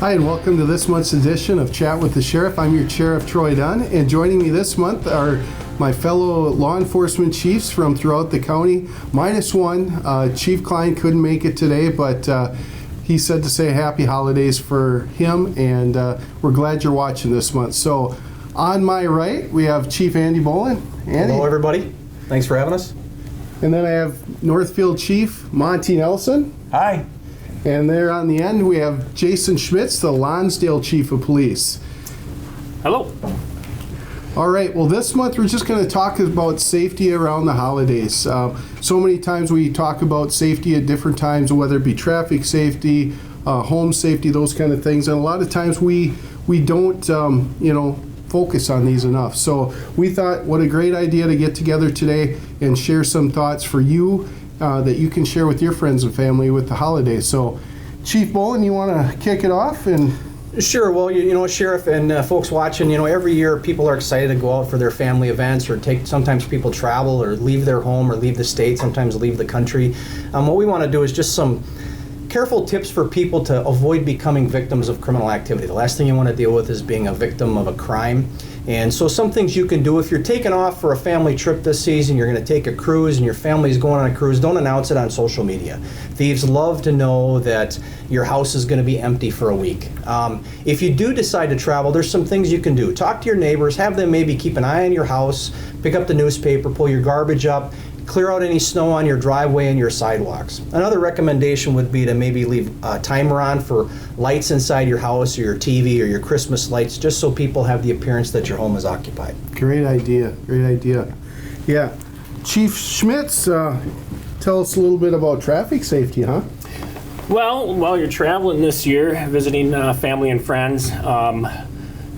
Hi, and welcome to this month's edition of Chat with the Sheriff. I'm your Sheriff Troy Dunn, and joining me this month are my fellow law enforcement chiefs from throughout the county, minus one. Chief Klein couldn't make it today, but he said to say happy holidays for him, and we're glad you're watching this month. So on my right, we have Chief Andy Bohlen. Andy. Hello, everybody. Thanks for having us. And then I have Northfield Chief Monte Nelson. Hi. And there on the end, we have Jason Schmitz, the Lonsdale Chief of Police. Hello. All right, well, this month we're just going to talk about safety around the holidays. So many times we talk about safety at different times, whether it be traffic safety, home safety, those kind of things. And a lot of times we don't, focus on these enough. So we thought, what a great idea to get together today and share some thoughts for you that you can share with your friends and family with the holidays. So, Chief Bohlen, you want to kick it off? And Sure. Well, Sheriff and folks watching, every year people are excited to go out for their family events or sometimes people travel or leave their home or leave the state, sometimes leave the country. What we want to do is just some careful tips for people to avoid becoming victims of criminal activity. The last thing you want to deal with is being a victim of a crime. And so some things you can do if you're taking off for a family trip this season, you're going to take a cruise and your family's going on a cruise, don't announce it on social media. Thieves love to know that your house is going to be empty for a week. If you do decide to travel, there's some things you can do. Talk to your neighbors, have them maybe keep an eye on your house, pick up the newspaper, pull your garbage up, clear out any snow on your driveway and your sidewalks. Another recommendation would be to maybe leave a timer on for lights inside your house or your TV or your Christmas lights, just so people have the appearance that your home is occupied. Great idea. Yeah. Chief Schmitz, tell us a little bit about traffic safety, huh? Well, while you're traveling this year, visiting family and friends,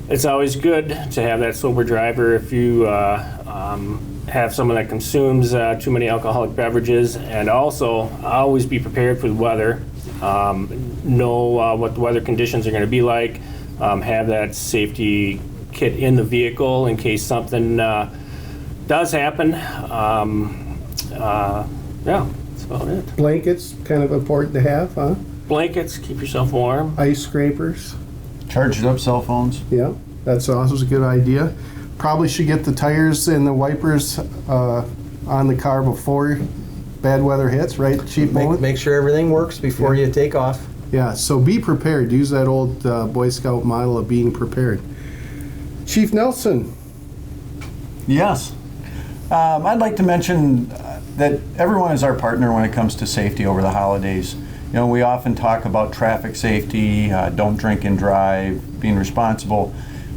it's always good to have that sober driver. If you have someone that consumes too many alcoholic beverages, and also always be prepared for the weather. Know what the weather conditions are going to be like. Have that safety kit in the vehicle in case something does happen. Yeah, that's about it. Blankets, kind of important to have, huh? Blankets, keep yourself warm. Ice scrapers. Charged up cell phones. Yeah, that's also a good idea. Probably should get the tires and the wipers on the car before bad weather hits, right, Chief Bohlen? Make sure everything works before you take off. Yeah, so be prepared. Use that old Boy Scout model of being prepared. Chief Nelson. Yes. I'd like to mention that everyone is our partner when it comes to safety over the holidays. We often talk about traffic safety, don't drink and drive, being responsible.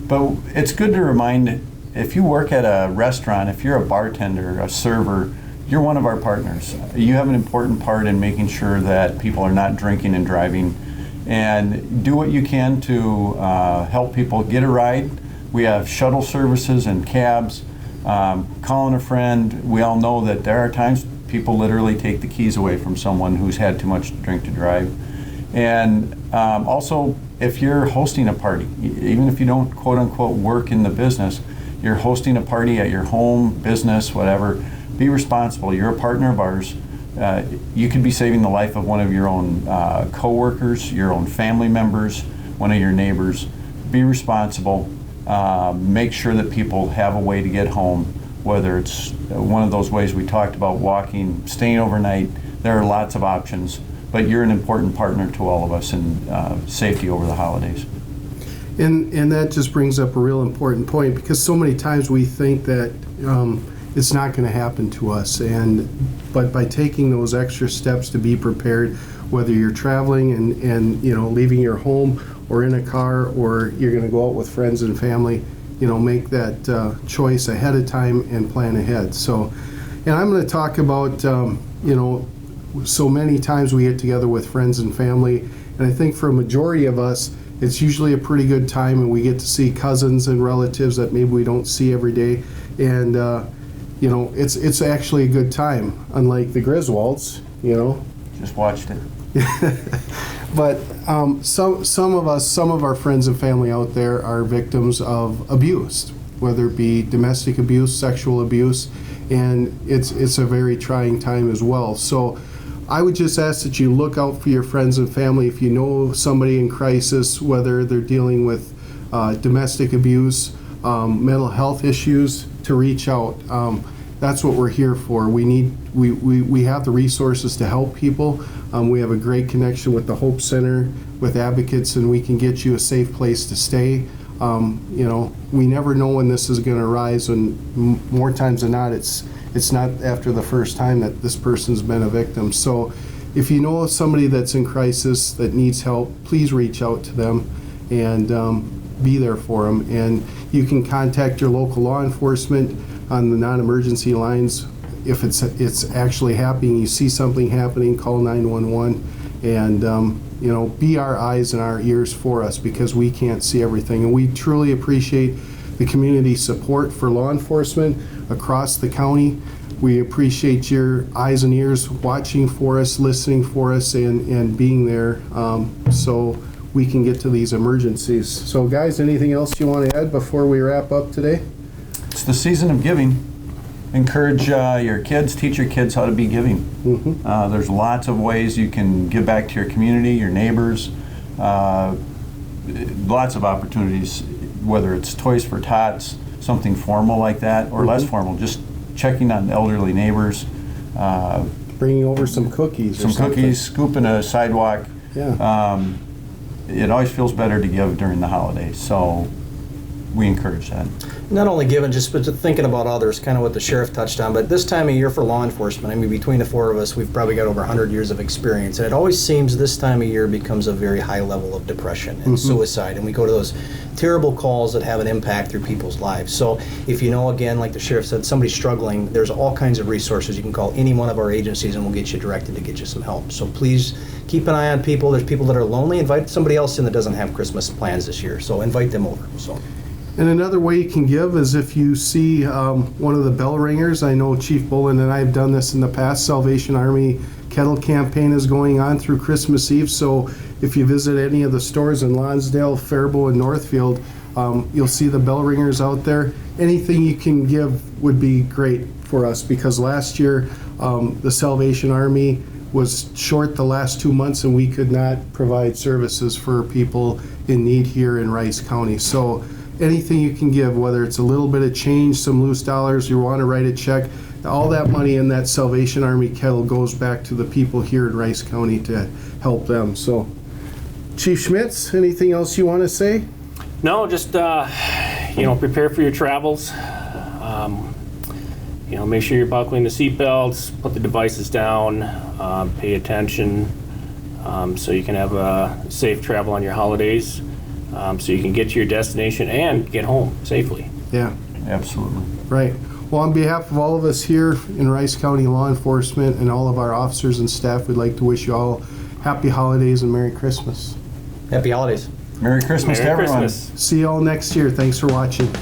But it's good to remind, if you work at a restaurant, if you're a bartender, a server, you're one of our partners. You have an important part in making sure that people are not drinking and driving. And do what you can to help people get a ride. We have shuttle services and cabs. Calling a friend, we all know that there are times people literally take the keys away from someone who's had too much to drink to drive. And also, if you're hosting a party, even if you don't quote-unquote work in the business, you're hosting a party at your home, business, whatever, be responsible. You're a partner of ours. You could be saving the life of one of your own co-workers, your own family members, one of your neighbors. Be responsible. Make sure that people have a way to get home, whether it's one of those ways we talked about, walking, staying overnight. There are lots of options. But you're an important partner to all of us in safety over the holidays. And that just brings up a real important point, because so many times we think that it's not going to happen to us. But by taking those extra steps to be prepared, whether you're traveling and leaving your home or in a car, or you're going to go out with friends and family, make that choice ahead of time and plan ahead. So, and I'm going to talk about so many times we get together with friends and family, and I think for a majority of us, it's usually a pretty good time, and we get to see cousins and relatives that maybe we don't see every day, and it's actually a good time, unlike the Griswolds, Just watched it. But some of our friends and family out there are victims of abuse, whether it be domestic abuse, sexual abuse, and it's a very trying time as well. So I would just ask that you look out for your friends and family. If you know somebody in crisis, whether they're dealing with domestic abuse, mental health issues, to reach out. That's what we're here for. We have the resources to help people. We have a great connection with the Hope Center, with advocates, and we can get you a safe place to stay. We never know when this is going to rise, and more times than not, it's not after the first time that this person's been a victim. So if you know somebody that's in crisis that needs help, please reach out to them and be there for them. And you can contact your local law enforcement on the non-emergency lines. If it's actually happening, you see something happening, call 911 and be our eyes and our ears for us, because we can't see everything. And we truly appreciate the community support for law enforcement across the county. We appreciate your eyes and ears watching for us, listening for us, and being there so we can get to these emergencies. So guys, anything else you want to add before we wrap up today? It's the season of giving. Encourage your kids, teach your kids how to be giving. Mm-hmm. There's lots of ways you can give back to your community, your neighbors. Lots of opportunities, whether it's Toys for Tots, something formal like that, or less formal, just checking on elderly neighbors. Bringing over some cookies. Some cookies, scooping a sidewalk. Yeah. It always feels better to give during the holidays, so we encourage that. Not only giving, just but thinking about others, kind of what the sheriff touched on. But this time of year for law enforcement, I mean, between the four of us, we've probably got over 100 years of experience. And it always seems this time of year becomes a very high level of depression and suicide. And we go to those terrible calls that have an impact through people's lives. So if you know, again, like the sheriff said, somebody's struggling, there's all kinds of resources. You can call any one of our agencies and we'll get you directed to get you some help. So please keep an eye on people. There's people that are lonely. Invite somebody else in that doesn't have Christmas plans this year. So invite them over. So. And another way you can give is if you see one of the bell ringers. I know Chief Bohlen and I have done this in the past. Salvation Army kettle campaign is going on through Christmas Eve. So if you visit any of the stores in Lonsdale, Faribault, and Northfield, you'll see the bell ringers out there. Anything you can give would be great for us, because last year the Salvation Army was short the last 2 months and we could not provide services for people in need here in Rice County. So anything you can give, whether it's a little bit of change, some loose dollars, you want to write a check, all that money in that Salvation Army kettle goes back to the people here in Rice County to help them. So, Chief Schmitz, anything else you want to say? No, just prepare for your travels. Make sure you're buckling the seatbelts, put the devices down, pay attention, so you can have a safe travel on your holidays. So you can get to your destination and get home safely. Yeah. Absolutely. Right. Well, on behalf of all of us here in Rice County Law Enforcement and all of our officers and staff, we'd like to wish you all happy holidays and Merry Christmas. Happy holidays. Merry Christmas to everyone. Christmas. See you all next year. Thanks for watching.